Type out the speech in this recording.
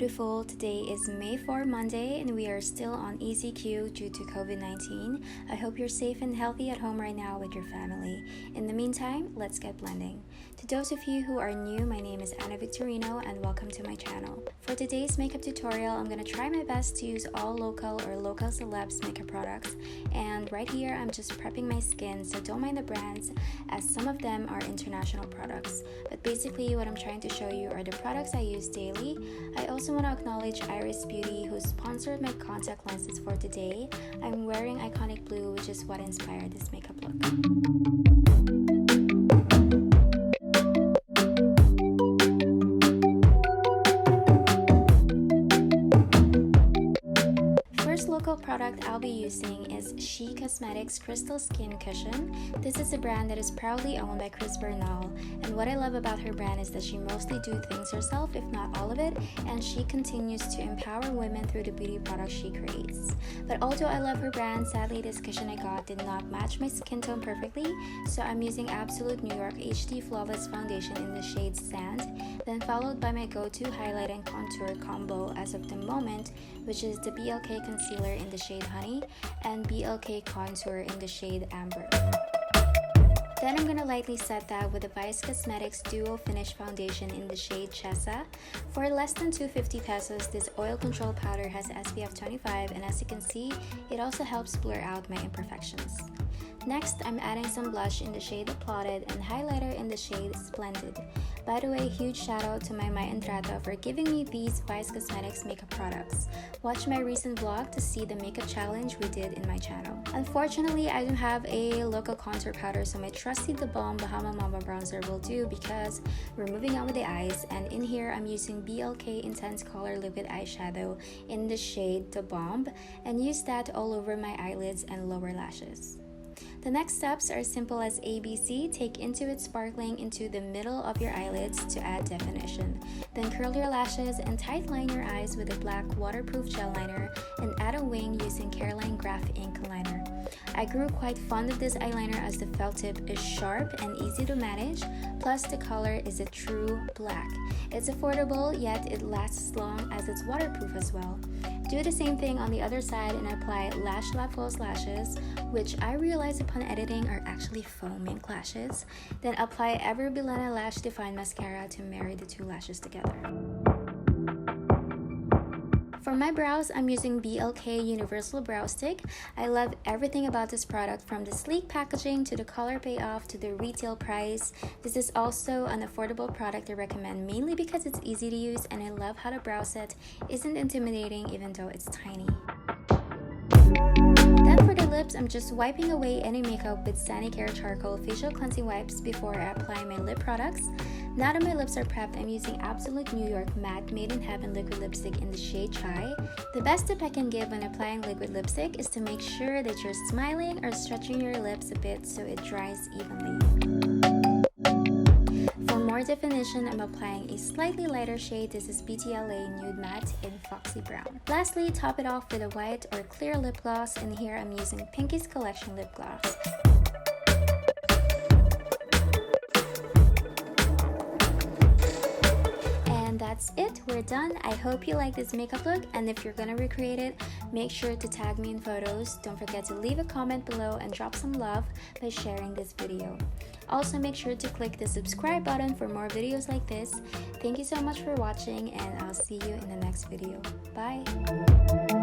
beautiful. Today is May 4 Monday and we are still on ECQ due to COVID-19. I hope you're safe and healthy at home right now with your family. In the meantime, let's get blending. To those of you who are new, my name is Anna Victorino and welcome to my channel. For today's makeup tutorial, I'm going to try my best to use all local or local celebs makeup products. And right here, I'm just prepping my skin, so don't mind the brands as some of them are international products. But basically, what I'm trying to show you are the products I use daily. I also want to acknowledge Iris Beauty who sponsored my contact lenses for today. I'm wearing Iconic Blue, which is what inspired this makeup look. Local product I'll be using is She Cosmetics Crystal Skin Cushion. This is a brand that is proudly owned by Chris Bernal, and what I love about her brand is that she mostly do things herself, if not all of it, and she continues to empower women through the beauty products she creates. But although I love her brand, sadly this cushion I got did not match my skin tone perfectly, so I'm using Absolute New York HD Flawless Foundation in the shade Sand, then followed by my go-to highlight and contour combo as of the moment, which is the BLK Concealer in the shade Honey and BLK Contour in the shade Amber. Then I'm going to lightly set that with the Vice Cosmetics Duo Finish Foundation in the shade CHESA. For less than 250 pesos, this oil control powder has SPF 25 and as you can see, it also helps blur out my imperfections. Next, I'm adding some blush in the shade Applauded and highlighter in the shade Splendid. By the way, huge shout out to my Entrata for giving me these Vice Cosmetics makeup products. Watch my recent vlog to see the makeup challenge we did in my channel. Unfortunately, I don't have a local contour powder, so my trusty THEBALM Bahama Mama bronzer will do because we're moving on with the eyes, and in here I'm using BLK Intense Color Liquid Eyeshadow in the shade THEBALM and use that all over my eyelids and lower lashes. The next steps are simple as ABC. Take Intuit Sparkling into the middle of your eyelids to add definition. Then curl your lashes and tight line your eyes with a black waterproof gel liner and add a wing using Careline Graph Ink Liner. I grew quite fond of this eyeliner as the felt tip is sharp and easy to manage, plus the color is a true black. It's affordable, yet it lasts long as it's waterproof as well. Do the same thing on the other side and apply LASHLAB false lashes, which I realized upon editing are actually foam mink lashes. Then apply ELLANA Lash Define Mascara to marry the two lashes together. For my brows, I'm using BLK Universal Brow Stick. I love everything about this product, from the sleek packaging to the color payoff to the retail price. This is also an affordable product I recommend mainly because it's easy to use and I love how the brow set isn't intimidating even though it's tiny. Then for the lips, I'm just wiping away any makeup with Sanicare Charcoal Facial Cleansing Wipes before I apply my lip products. Now that my lips are prepped, I'm using Absolute New York Matte Made in Heaven Liquid Lipstick in the shade Chai. The best tip I can give when applying liquid lipstick is to make sure that you're smiling or stretching your lips a bit so it dries evenly. For more definition, I'm applying a slightly lighter shade. This is BTLA Nude Matte in Foxy Brown. Lastly, top it off with a white or clear lip gloss, and here I'm using Pinky's Collection Lip Gloss. That's it, we're done. I hope you like this makeup look, and if you're gonna recreate it, make sure to tag me in photos. Don't forget to leave a comment below and drop some love by sharing this video. Also, make sure to click the subscribe button for more videos like this. Thank you so much for watching, and I'll see you in the next video. Bye!